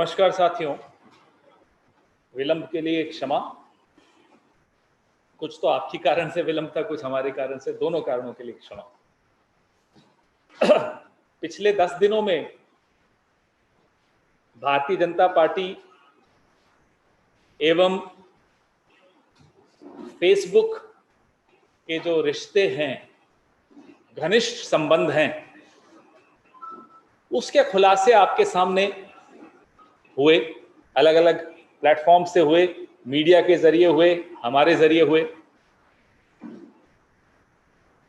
नमस्कार साथियों, विलंब के लिए क्षमा। कुछ तो आपकी कारण से विलंब था, कुछ हमारे कारण से, दोनों कारणों के लिए क्षमा। पिछले 10 दिनों में भारतीय जनता पार्टी एवं फेसबुक के जो रिश्ते हैं, घनिष्ठ संबंध हैं, उसके खुलासे आपके सामने हुए। अलग अलग प्लेटफॉर्म से हुए, मीडिया के जरिए हुए, हमारे जरिए हुए।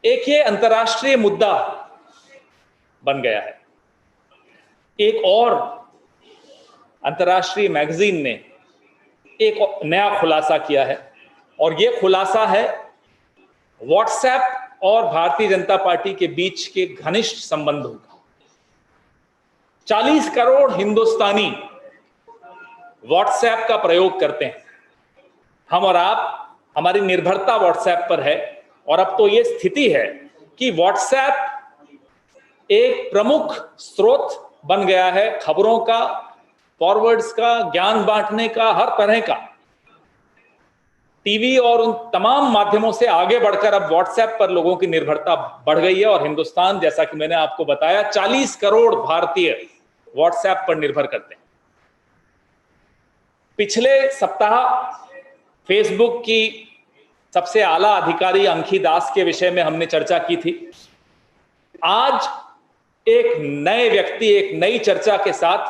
एक ये अंतर्राष्ट्रीय मुद्दा बन गया है। एक और अंतर्राष्ट्रीय मैगजीन ने एक नया खुलासा किया है, और यह खुलासा है व्हाट्सएप और भारतीय जनता पार्टी के बीच के घनिष्ठ संबंधों का। 40 करोड़ हिंदुस्तानी व्हाट्सएप का प्रयोग करते हैं। हम और आप, हमारी निर्भरता व्हाट्सएप पर है। और अब तो यह स्थिति है कि व्हाट्सएप एक प्रमुख स्रोत बन गया है खबरों का, फॉरवर्ड्स का, ज्ञान बांटने का, हर तरह का। टीवी और उन तमाम माध्यमों से आगे बढ़कर अब व्हाट्सएप पर लोगों की निर्भरता बढ़ गई है। और हिंदुस्तान, जैसा कि मैंने आपको बताया, 40 करोड़ भारतीय व्हाट्सएप पर निर्भर करते हैं। पिछले सप्ताह फेसबुक की सबसे आला अधिकारी अंकी दास के विषय में हमने चर्चा की थी। आज एक नए व्यक्ति, एक नई चर्चा के साथ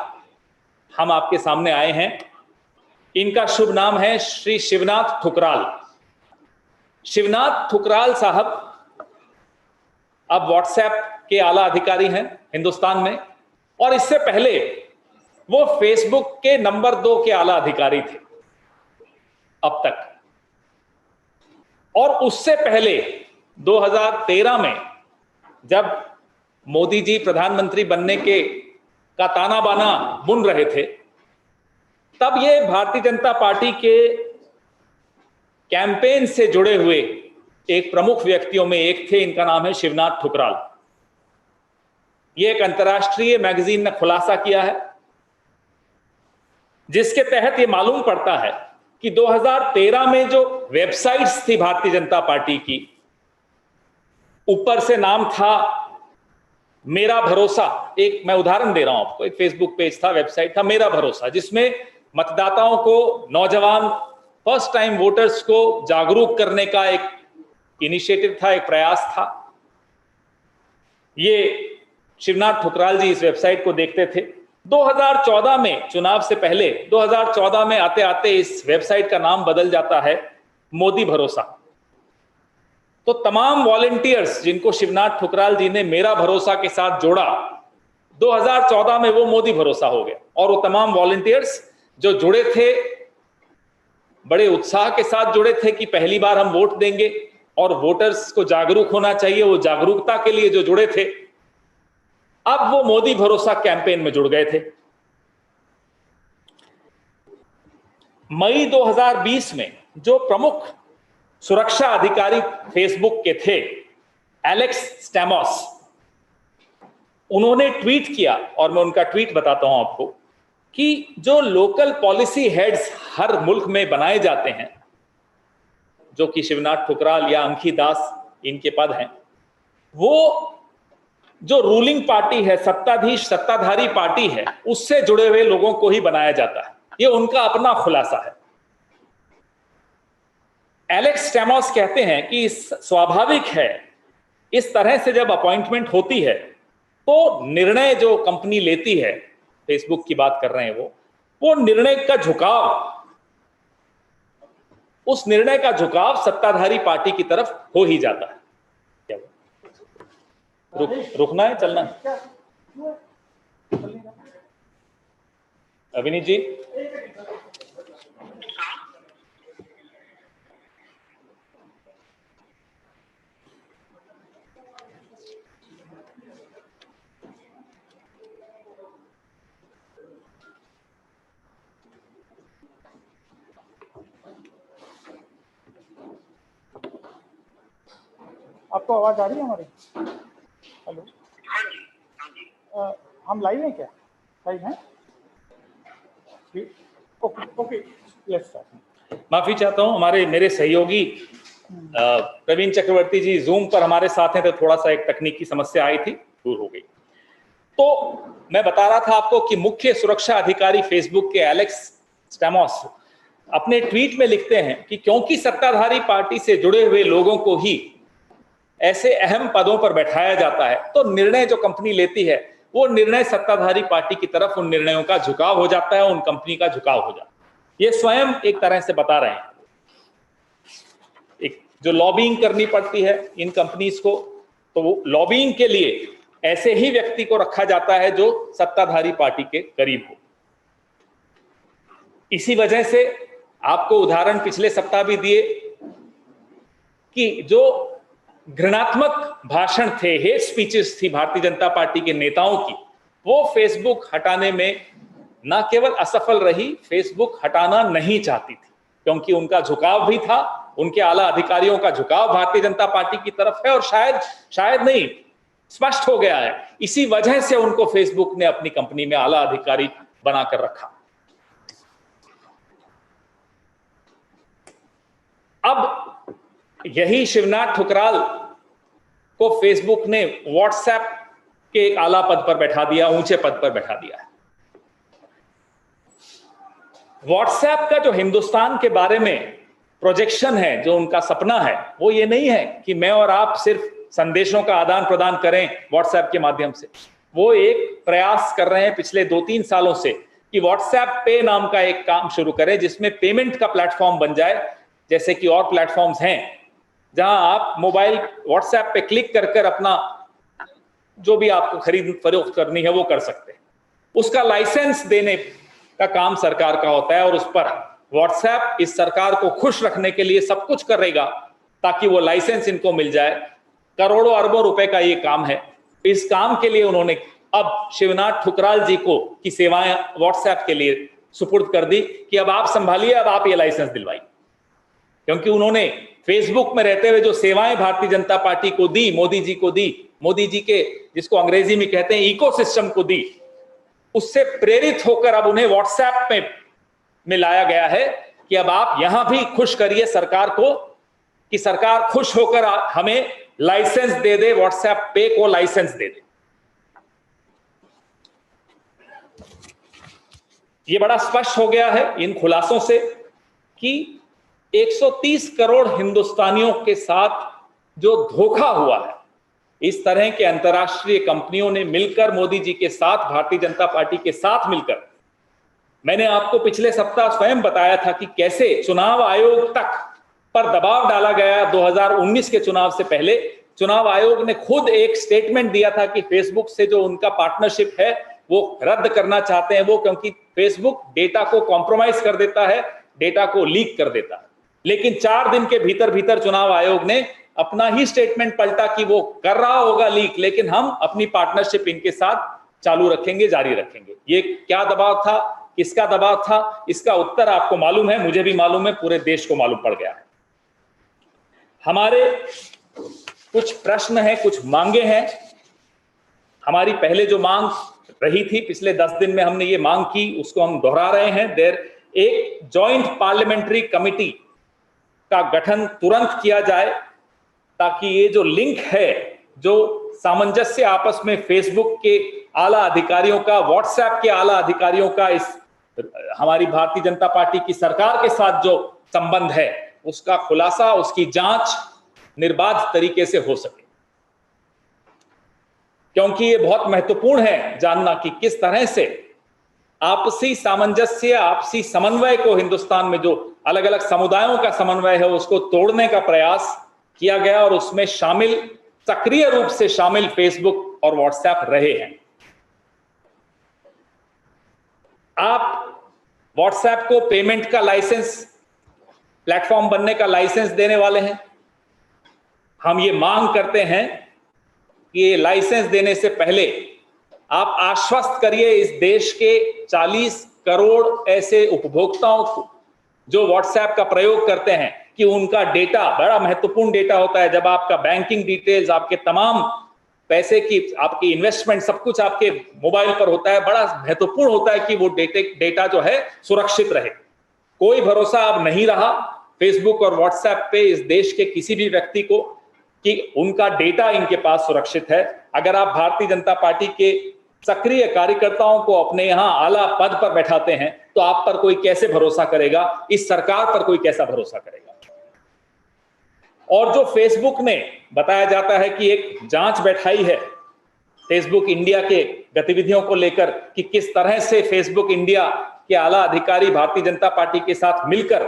हम आपके सामने आए हैं। इनका शुभ नाम है श्री शिवनाथ ठुकराल। शिवनाथ ठुकराल साहब अब व्हाट्सएप के आला अधिकारी हैं हिंदुस्तान में, और इससे पहले वो फेसबुक के नंबर 2 के आला अधिकारी थे अब तक। और उससे पहले 2013 में जब मोदी जी प्रधानमंत्री बनने का ताना बाना बुन रहे थे, तब ये भारतीय जनता पार्टी के कैंपेन से जुड़े हुए एक प्रमुख व्यक्तियों में एक थे। इनका नाम है शिवनाथ ठुकराल। ये एक अंतर्राष्ट्रीय मैगजीन ने खुलासा किया है, जिसके तहत ये मालूम पड़ता है कि 2013 में जो वेबसाइट्स थी भारतीय जनता पार्टी की, ऊपर से नाम था मेरा भरोसा। एक मैं उदाहरण दे रहा हूं आपको, एक फेसबुक पेज था, वेबसाइट था मेरा भरोसा, जिसमें मतदाताओं को, नौजवान फर्स्ट टाइम वोटर्स को जागरूक करने का एक इनिशिएटिव था, एक प्रयास था। ये शिवनाथ ठुकराल जी इस वेबसाइट को देखते थे। 2014 में, चुनाव से पहले 2014 में आते आते इस वेबसाइट का नाम बदल जाता है मोदी भरोसा। तो तमाम वॉलंटियर्स जिनको शिवनाथ ठुकराल जी ने मेरा भरोसा के साथ जोड़ा, 2014 में वो मोदी भरोसा हो गया। और वो तमाम वॉलंटियर्स जो जुड़े थे, बड़े उत्साह के साथ जुड़े थे कि पहली बार हम वोट देंगे और वोटर्स को जागरूक होना चाहिए, वो जागरूकता के लिए जो जुड़े थे, अब वो मोदी भरोसा कैंपेन में जुड़ गए थे। मई 2020 में जो प्रमुख सुरक्षा अधिकारी फेसबुक के थे, एलेक्स स्टेमोस, उन्होंने ट्वीट किया, और मैं उनका ट्वीट बताता हूं आपको, कि जो लोकल पॉलिसी हेड्स हर मुल्क में बनाए जाते हैं, जो कि शिवनाथ ठुकराल या अंकी दास इनके पद हैं, वो जो रूलिंग पार्टी है, सत्ताधारी पार्टी है, उससे जुड़े हुए लोगों को ही बनाया जाता है। ये उनका अपना खुलासा है। एलेक्स स्टेमोस कहते हैं कि स्वाभाविक है, इस तरह से जब अपॉइंटमेंट होती है तो निर्णय जो कंपनी लेती है, फेसबुक की बात कर रहे हैं वो निर्णय का झुकाव, उस निर्णय का झुकाव सत्ताधारी पार्टी की तरफ हो ही जाता है। रुकना है, चलना है? अविनीत जी, आपको आवाज आ रही है हमारी? हेलो, हम लाइव हैं क्या? लाइव हैं? Okay, let's start. माफी चाहता हूं, मेरे सहयोगी प्रवीण चक्रवर्ती जी जूम पर हमारे साथ हैं, तो थोड़ा सा एक तकनीकी समस्या आई थी, दूर हो गई। तो मैं बता रहा था आपको कि मुख्य सुरक्षा अधिकारी फेसबुक के एलेक्स स्टेमोस अपने ट्वीट में लिखते हैं कि क्योंकि सत्ताधारी पार्टी से जुड़े हुए लोगों को ही ऐसे अहम पदों पर बैठाया जाता है, तो निर्णय जो कंपनी लेती है वो निर्णय सत्ताधारी पार्टी की तरफ उन निर्णयों का झुकाव हो जाता है, उन कंपनी का झुकाव हो जाता है। ये स्वयं एक तरह से बता रहे हैं। एक जो लॉबिंग करनी पड़ती है इन कंपनीज को, तो वो लॉबिंग के लिए ऐसे ही व्यक्ति को रखा जाता है जो सत्ताधारी पार्टी के करीब हो। इसी वजह से आपको उदाहरण पिछले सप्ताह भी दिए कि जो घृणात्मक भाषण थे, हेट स्पीचेस थी भारतीय जनता पार्टी के नेताओं की, वो फेसबुक हटाने में न केवल असफल रही, फेसबुक हटाना नहीं चाहती थी, क्योंकि उनका झुकाव भी था, उनके आला अधिकारियों का झुकाव भारतीय जनता पार्टी की तरफ है, और शायद नहीं, स्पष्ट हो गया है। इसी वजह से उनको फेसबुक ने अपनी कंपनी में आला अधिकारी बनाकर रखा। अब यही शिवनाथ ठुकराल को फेसबुक ने व्हाट्सएप के एक आला पद पर बैठा दिया, ऊंचे पद पर बैठा दिया है। व्हाट्सएप का जो हिंदुस्तान के बारे में प्रोजेक्शन है, जो उनका सपना है, वो ये नहीं है कि मैं और आप सिर्फ संदेशों का आदान प्रदान करें व्हाट्सएप के माध्यम से। वो एक प्रयास कर रहे हैं पिछले 2-3 सालों से कि व्हाट्सएप पे नाम का एक काम शुरू करें, जिसमें पेमेंट का प्लेटफॉर्म बन जाए, जैसे कि और प्लेटफॉर्म्स हैं जहां आप मोबाइल व्हाट्सएप पे क्लिक कर कर अपना जो भी आपको खरीद फरोख्त करनी है वो कर सकते हैं। उसका लाइसेंस देने का काम सरकार का होता है, और उस पर व्हाट्सएप इस सरकार को खुश रखने के लिए सब कुछ करेगा ताकि वो लाइसेंस इनको मिल जाए। करोड़ों अरबों रुपए का ये काम है। इस काम के लिए उन्होंने अब शिवनाथ ठुकराल जी को की सेवाएं व्हाट्सएप के लिए सुपुर्द कर दी कि अब आप संभालिए, अब आप ये लाइसेंस दिलवाइए, क्योंकि उन्होंने फेसबुक में रहते हुए जो सेवाएं भारतीय जनता पार्टी को दी, मोदी जी को दी, मोदी जी के जिसको अंग्रेजी में कहते हैं इकोसिस्टम को दी, उससे प्रेरित होकर अब उन्हें व्हाट्सएप में लाया गया है कि अब आप यहां भी खुश करिए सरकार को, कि सरकार खुश होकर हमें लाइसेंस दे दे, व्हाट्सएप पे को लाइसेंस दे दे। यह बड़ा स्पष्ट हो गया है इन खुलासों से कि 130 करोड़ हिंदुस्तानियों के साथ जो धोखा हुआ है, इस तरह के अंतरराष्ट्रीय कंपनियों ने मिलकर मोदी जी के साथ, भारतीय जनता पार्टी के साथ मिलकर, मैंने आपको पिछले सप्ताह स्वयं बताया था कि कैसे चुनाव आयोग तक पर दबाव डाला गया। 2019 के चुनाव से पहले चुनाव आयोग ने खुद एक स्टेटमेंट दिया था कि फेसबुक से जो उनका पार्टनरशिप है वो रद्द करना चाहते हैं वो, क्योंकि फेसबुक डेटा को कॉम्प्रोमाइज कर देता है, डेटा को लीक कर देता है। लेकिन 4 दिन के भीतर भीतर चुनाव आयोग ने अपना ही स्टेटमेंट पलटा कि वो कर रहा होगा लीक, लेकिन हम अपनी पार्टनरशिप इनके साथ चालू रखेंगे, जारी रखेंगे। ये क्या दबाव था, किसका दबाव था, इसका उत्तर आपको मालूम है, मुझे भी मालूम है, पूरे देश को मालूम पड़ गया है। हमारे कुछ प्रश्न हैं, कुछ मांगे हैं। हमारी पहले जो मांग रही थी, पिछले 10 दिन में हमने ये मांग की, उसको हम दोहरा रहे हैं। एक जॉइंट पार्लियामेंट्री कमिटी का गठन तुरंत किया जाए, ताकि ये जो लिंक है, जो सामंजस्य आपस में फेसबुक के आला अधिकारियों का, व्हाट्सएप के आला अधिकारियों का, इस हमारी भारतीय जनता पार्टी की सरकार के साथ जो संबंध है, उसका खुलासा, उसकी जांच निर्बाध तरीके से हो सके। क्योंकि ये बहुत महत्वपूर्ण है जानना कि किस तरह से आपसी सामंजस्य, आपसी समन्वय को, हिंदुस्तान में जो अलग अलग समुदायों का समन्वय है उसको तोड़ने का प्रयास किया गया, और उसमें शामिल, सक्रिय रूप से शामिल फेसबुक और व्हाट्सएप रहे हैं। आप व्हाट्सएप को पेमेंट का लाइसेंस, प्लेटफॉर्म बनने का लाइसेंस देने वाले हैं। हम ये मांग करते हैं कि ये लाइसेंस देने से पहले आप आश्वस्त करिए इस देश के 40 करोड़ ऐसे उपभोक्ताओं को जो व्हाट्सएप का प्रयोग करते हैं कि उनका डेटा, बड़ा महत्वपूर्ण डेटा होता है, जब आपका बैंकिंग डिटेल्स, आपके तमाम पैसे की, आपकी इन्वेस्टमेंट, सब कुछ आपके मोबाइल पर होता है। बड़ा महत्वपूर्ण होता है कि वो डेटा जो है सुरक्षित रहे। कोई भरोसा अब नहीं रहा फेसबुक और व्हाट्सएप पे इस देश के किसी भी व्यक्ति को कि उनका डेटा इनके पास सुरक्षित है। अगर आप भारतीय जनता पार्टी के सक्रिय कार्यकर्ताओं को अपने यहां आला पद पर बैठाते हैं तो आप पर कोई कैसे भरोसा करेगा, इस सरकार पर कोई कैसा भरोसा करेगा। और जो फेसबुक ने बताया जाता है कि एक जांच बैठाई है फेसबुक इंडिया के गतिविधियों को लेकर कि किस तरह से फेसबुक इंडिया के आला अधिकारी भारतीय जनता पार्टी के साथ मिलकर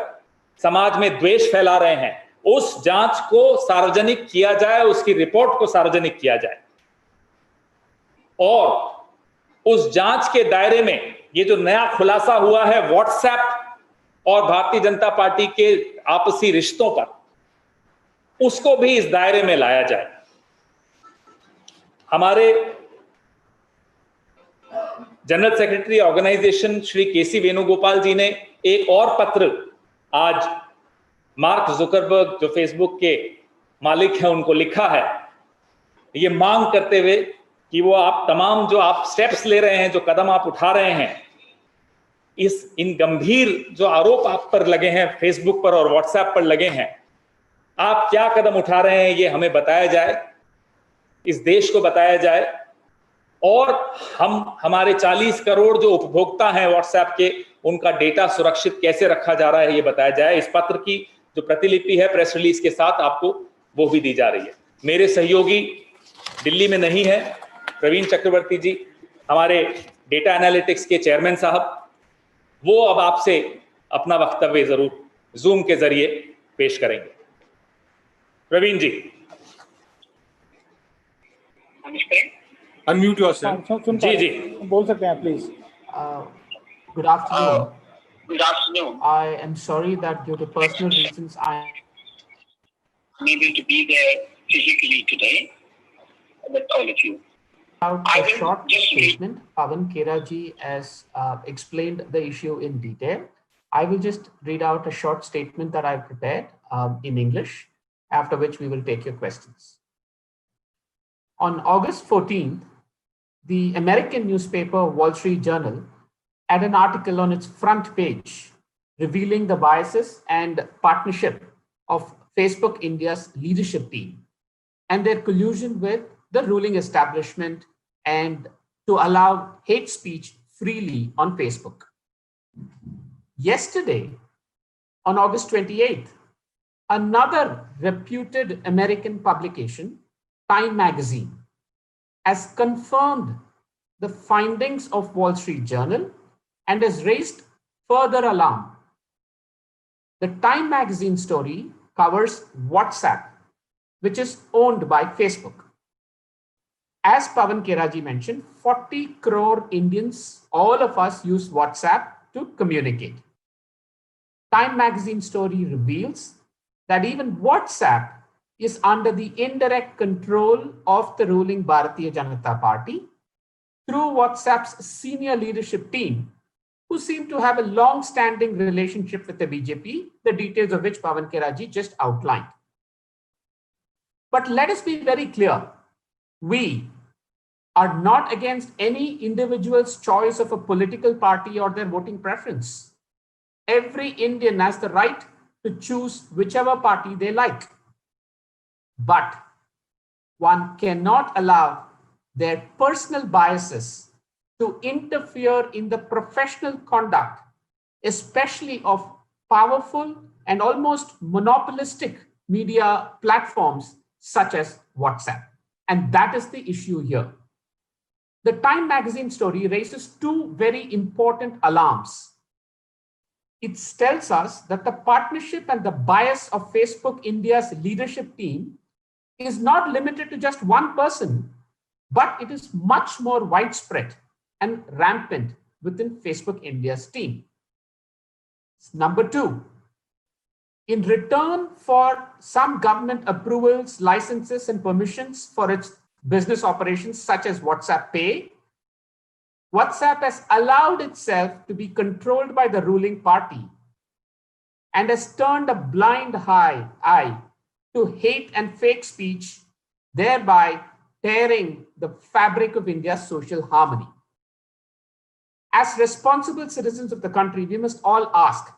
समाज में द्वेष फैला रहे हैं, उस जांच को सार्वजनिक किया जाए, उसकी रिपोर्ट को सार्वजनिक किया जाए। और उस जांच के दायरे में ये जो नया खुलासा हुआ है व्हाट्सएप और भारतीय जनता पार्टी के आपसी रिश्तों पर, उसको भी इस दायरे में लाया जाए। हमारे जनरल सेक्रेटरी ऑर्गेनाइजेशन श्री केसी वेणुगोपाल जी ने एक और पत्र आज मार्क जुकरबर्ग जो फेसबुक के मालिक हैं उनको लिखा है, ये मांग करते हुए कि वो आप तमाम जो आप स्टेप्स ले रहे हैं, जो कदम आप उठा रहे हैं, इन गंभीर जो आरोप आप पर लगे हैं, फेसबुक पर और व्हाट्सएप पर लगे हैं, आप क्या कदम उठा रहे हैं ये हमें बताया जाए, इस देश को बताया जाए। और हमारे 40 करोड़ जो उपभोक्ता हैं व्हाट्सएप के, उनका डेटा सुरक्षित कैसे रखा जा रहा है ये बताया जाए। इस पत्र की जो प्रतिलिपि है प्रेस रिलीज के साथ आपको वो भी दी जा रही है। मेरे सहयोगी दिल्ली में नहीं है, प्रवीण चक्रवर्ती जी, हमारे डेटा एनालिटिक्स के चेयरमैन साहब, वो अब आपसे अपना वक्तव्य जरूर जूम के जरिए पेश करेंगे। प्रवीण जी। Unmute yourself. जी जी बोल सकते हैं please. Good afternoon. Good afternoon. I am sorry that due to personal reasons I am Unable to be there physically today with all of you. out I a will short just read- statement. Pawan Keraji has explained the issue in detail. I will just read out a short statement that I've prepared in English, after which we will take your questions. On August 14th, the American newspaper Wall Street Journal had an article on its front page revealing the biases and partnership of Facebook India's leadership team and their collusion with the ruling establishment and to allow hate speech freely on Facebook. Yesterday, on August 28th, another reputed American publication, Time Magazine, has confirmed the findings of Wall Street Journal and has raised further alarm. The Time Magazine story covers WhatsApp, which is owned by Facebook. As Pawan Keraji mentioned, 40 crore Indians, all of us, use WhatsApp to communicate. Time Magazine story reveals that even WhatsApp is under the indirect control of the ruling Bharatiya Janata Party through WhatsApp's senior leadership team, who seem to have a long-standing relationship with the BJP, the details of which Pawan Keraji just outlined. But let us be very clear. We are not against any individual's choice of a political party or their voting preference. Every Indian has the right to choose whichever party they like. But one cannot allow their personal biases to interfere in the professional conduct, especially of powerful and almost monopolistic media platforms such as WhatsApp. And that is the issue here. The Time Magazine story raises two very important alarms. It tells us that the partnership and the bias of Facebook India's leadership team is not limited to just one person, but it is much more widespread and rampant within Facebook India's team. Number two, in return for some government approvals, licenses, and permissions for its business operations, such as WhatsApp Pay, WhatsApp has allowed itself to be controlled by the ruling party and has turned a blind eye to hate and fake speech, thereby tearing the fabric of India's social harmony. As responsible citizens of the country, we must all ask,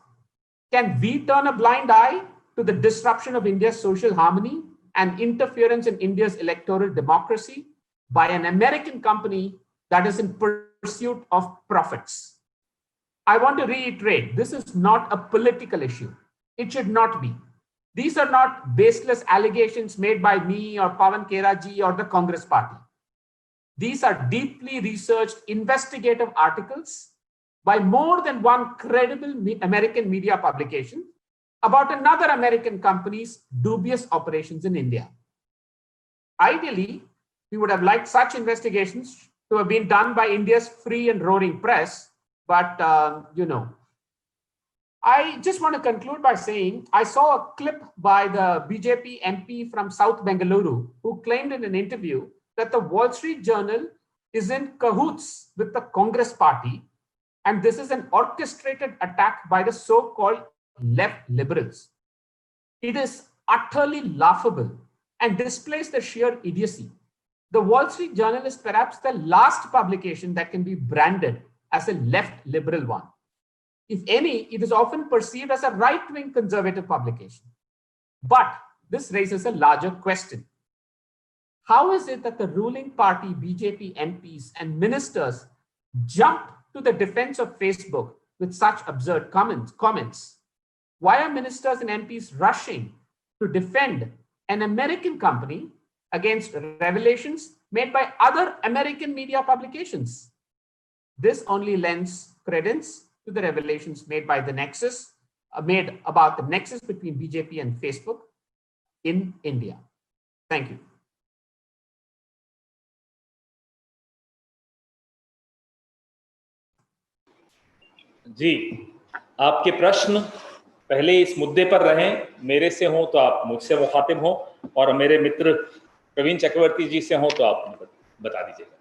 can we turn a blind eye to the disruption of India's social harmony and interference in India's electoral democracy by an American company that is in pursuit of profits? I want to reiterate, this is not a political issue. It should not be. These are not baseless allegations made by me or Pawan Khera ji or the Congress party. These are deeply researched investigative articles by more than one credible American media publication about another American company's dubious operations in India. Ideally, we would have liked such investigations to have been done by India's free and roaring press, but I just want to conclude by saying I saw a clip by the BJP MP from South Bengaluru who claimed in an interview that the Wall Street Journal is in cahoots with the Congress party, and this is an orchestrated attack by the so-called left liberals. It is utterly laughable and displays the sheer idiocy. The Wall Street Journal is perhaps the last publication that can be branded as a left liberal one. If any, it is often perceived as a right-wing conservative publication. But this raises a larger question. How is it that the ruling party BJP MPs and ministers jump to the defense of Facebook with such absurd comments? Why are ministers and MPs rushing to defend an American company against revelations made by other American media publications? This only lends credence to the revelations made by the nexus, made about the nexus between BJP and Facebook in India. Thank you. जी, आपके प्रश्न पहले इस मुद्दे पर रहें, मेरे से हो तो आप मुझसे मुखातिब हो, और मेरे मित्र प्रवीण चक्रवर्ती जी से हो तो आप बता दीजिएगा।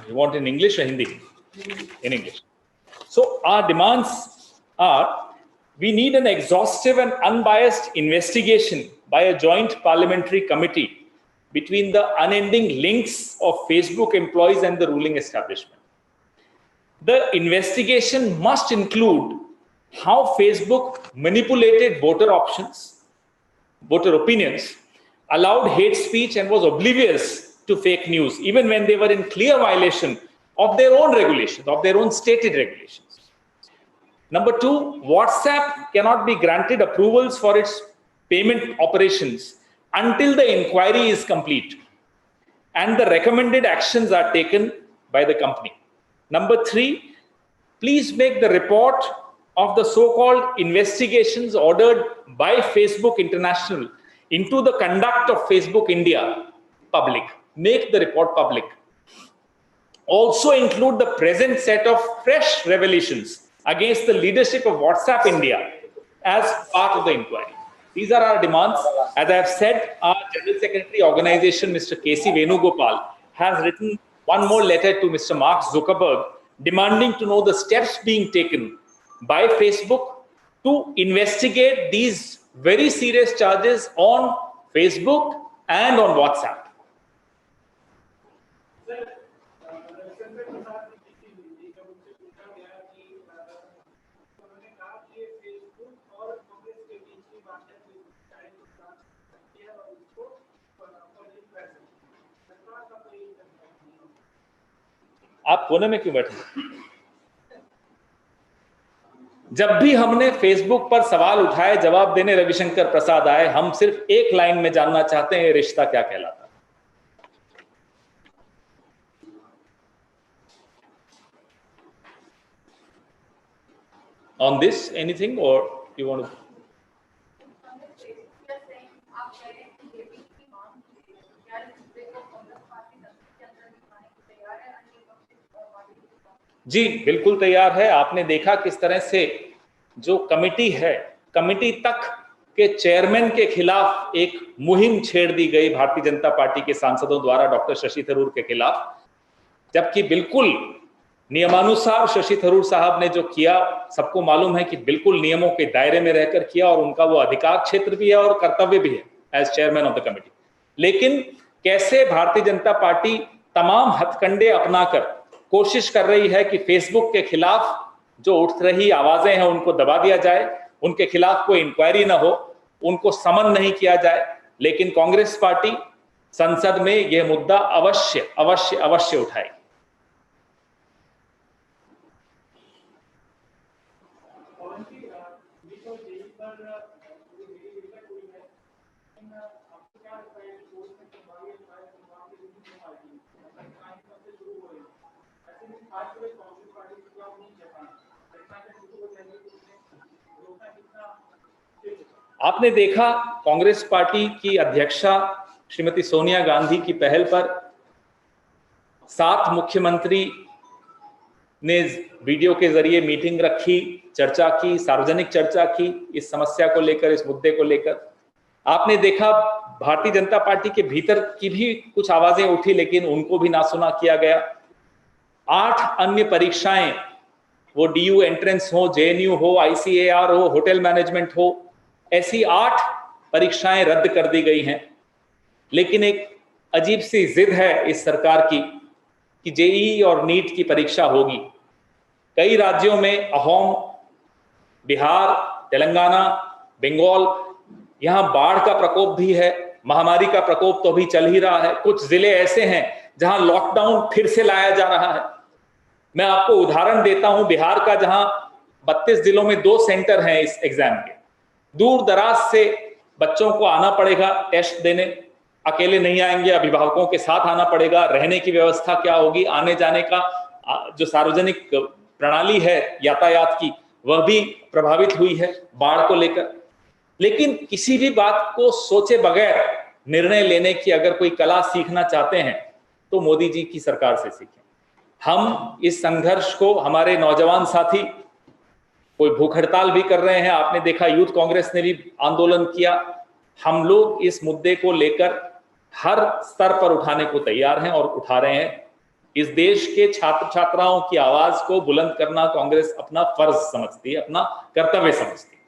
You want in English or Hindi? In English. So our demands are, we need an exhaustive and unbiased investigation by a joint parliamentary committee between the unending links of Facebook employees and the ruling establishment. The investigation must include how Facebook manipulated voter opinions, allowed hate speech, and was oblivious to fake news, even when they were in clear violation of their own regulations, of their own stated regulations. Number two, WhatsApp cannot be granted approvals for its payment operations until the inquiry is complete and the recommended actions are taken by the company. Number three, please make the report of the so-called investigations ordered by Facebook International into the conduct of Facebook India public. Make the report public. Also include the present set of fresh revelations against the leadership of WhatsApp India as part of the inquiry. These are our demands. As I have said, our General Secretary organization, Mr. K.C. Venugopal, has written one more letter to Mr. Mark Zuckerberg demanding to know the steps being taken by Facebook to investigate these very serious charges on Facebook and on WhatsApp. आप कोने में क्यों बैठे? जब भी हमने Facebook पर सवाल उठाए, जवाब देने रविशंकर प्रसाद आए, हम सिर्फ एक लाइन में जानना चाहते हैं, रिश्ता क्या कहलाता है? On this, anything, or you want to? जी बिल्कुल तैयार है। आपने देखा किस तरह से जो कमेटी है, कमेटी तक के चेयरमैन के खिलाफ एक मुहिम छेड़ दी गई भारतीय जनता पार्टी के सांसदों द्वारा डॉक्टर शशि थरूर के खिलाफ, जबकि बिल्कुल नियमानुसार शशि थरूर साहब ने जो किया, सबको मालूम है कि बिल्कुल नियमों के दायरे में रहकर किया, और उनका वो अधिकार क्षेत्र भी है और कर्तव्य भी है as chairman of the committee. लेकिन कैसे भारतीय जनता पार्टी तमाम हथकंडे अपनाकर कोशिश कर रही है कि फेसबुक के खिलाफ जो उठ रही आवाजें हैं उनको दबा दिया जाए, उनके खिलाफ कोई इंक्वायरी ना हो, उनको समन नहीं किया जाए। लेकिन कांग्रेस पार्टी संसद में यह मुद्दा अवश्य अवश्य अवश्य उठाएगी। आपने देखा कांग्रेस पार्टी की अध्यक्षा श्रीमती सोनिया गांधी की पहल पर 7 मुख्यमंत्री ने वीडियो के जरिए मीटिंग रखी, चर्चा की, सार्वजनिक चर्चा की इस समस्या को लेकर, इस मुद्दे को लेकर। आपने देखा भारतीय जनता पार्टी के भीतर की भी कुछ आवाजें उठी, लेकिन उनको भी ना सुना किया गया। 8 अन्य परीक्षाएं, वो DU एंट्रेंस हो, JNU हो, ICAR हो, होटल मैनेजमेंट हो, ऐसी 8 परीक्षाएं रद्द कर दी गई हैं। लेकिन एक अजीब सी जिद है इस सरकार की कि JEE और नीट की परीक्षा होगी। कई राज्यों में, अहोम, बिहार, तेलंगाना, बंगाल, यहां बाढ़ का प्रकोप भी है, महामारी का प्रकोप तो अभी चल ही रहा है। कुछ जिले ऐसे हैं जहां लॉकडाउन फिर से लाया जा रहा है। मैं आपको उदाहरण देता हूं बिहार का, जहां 32 जिलों में 2 सेंटर हैं इस एग्जाम के। दूर दराज से बच्चों को आना पड़ेगा टेस्ट देने, अकेले नहीं आएंगे, अभिभावकों के साथ आना पड़ेगा। रहने की व्यवस्था क्या होगी, आने जाने का जो सार्वजनिक प्रणाली है यातायात की, वह भी प्रभावित हुई है बाढ़ को लेकर। लेकिन किसी भी बात को सोचे बगैर निर्णय लेने की अगर कोई कला सीखना चाहते हैं तो मोदी जी की सरकार से सीखें। हम इस संघर्ष को, हमारे नौजवान साथी कोई भूख हड़ताल भी कर रहे हैं, आपने देखा यूथ कांग्रेस ने भी आंदोलन किया। हम लोग इस मुद्दे को लेकर हर स्तर पर उठाने को तैयार हैं और उठा रहे हैं। इस देश के छात्र छात्राओं की आवाज को बुलंद करना कांग्रेस अपना फर्ज समझती है, अपना कर्तव्य समझती है।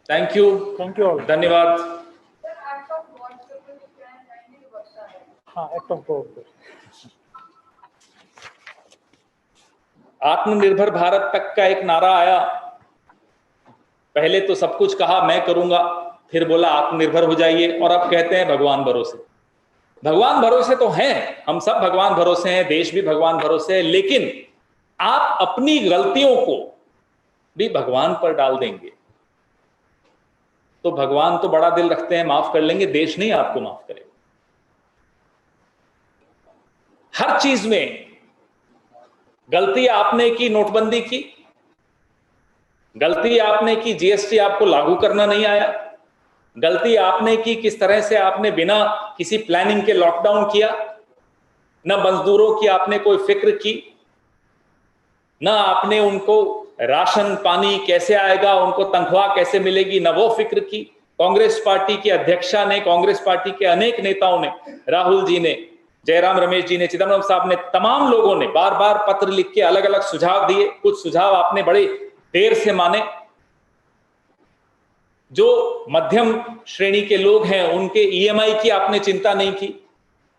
Thank you all. धन्यवाद। हाँ, एक्ट ऑफ गॉड। आत्मनिर्भर भारत तक का एक नारा आया। पहले तो सब कुछ कहा मैं करूंगा, फिर बोला आत्मनिर्भर हो जाइए, और अब कहते हैं भगवान भरोसे। भगवान भरोसे तो हैं, हम सब भगवान भरोसे हैं, देश भी भगवान भरोसे है। लेकिन आप अपनी गलतियों को भी भगवान पर डाल देंगे तो भगवान तो बड़ा दिल रखते हैं, माफ कर लेंगे, देश नहीं आपको माफ करेगा। हर चीज में गलती आपने की, नोटबंदी की गलती आपने की, GST आपको लागू करना नहीं आया, गलती आपने की किस तरह से आपने बिना किसी प्लानिंग के लॉकडाउन किया, न मजदूरों की आपने कोई फिक्र की, न आपने उनको राशन पानी कैसे आएगा, उनको तनख्वाह कैसे मिलेगी, न वो फिक्र की। कांग्रेस पार्टी की अध्यक्षा ने, कांग्रेस पार्टी के अनेक नेताओं ने, राहुल जी ने, जयराम रमेश जी ने, चिदम्बरम साहब ने, तमाम लोगों ने बार बार पत्र लिख के अलग अलग सुझाव दिए। कुछ सुझाव आपने बड़े देर से माने। जो मध्यम श्रेणी के लोग हैं उनके EMI की आपने चिंता नहीं की,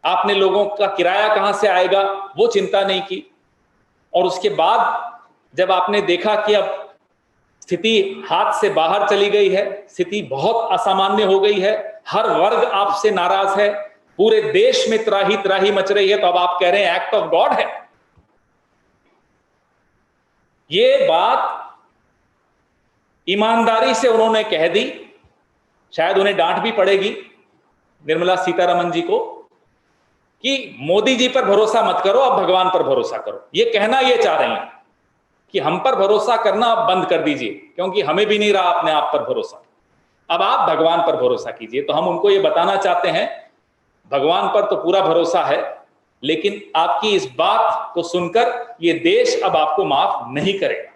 आपने लोगों का किराया कहां से आएगा वो चिंता नहीं की। और उसके बाद जब आपने देखा कि अब स्थिति हाथ से बाहर चली गई है, स्थिति बहुत असामान्य हो गई है, हर वर्ग आपसे नाराज है, पूरे देश में त्राही मच रही है, तो अब आप कह रहे हैं एक्ट ऑफ गॉड है। ये बात ईमानदारी से उन्होंने कह दी। शायद उन्हें डांट भी पड़ेगी निर्मला सीतारमण जी को कि मोदी जी पर भरोसा मत करो, अब भगवान पर भरोसा करो। ये कहना ये चाह रही हैं कि हम पर भरोसा करना अब बंद कर दीजिए, क्योंकि हमें भी नहीं रहा अपने आप पर भरोसा, अब आप भगवान पर भरोसा कीजिए। तो हम उनको ये बताना चाहते हैं, भगवान पर तो पूरा भरोसा है, लेकिन आपकी इस बात को सुनकर ये देश अब आपको माफ नहीं करेगा।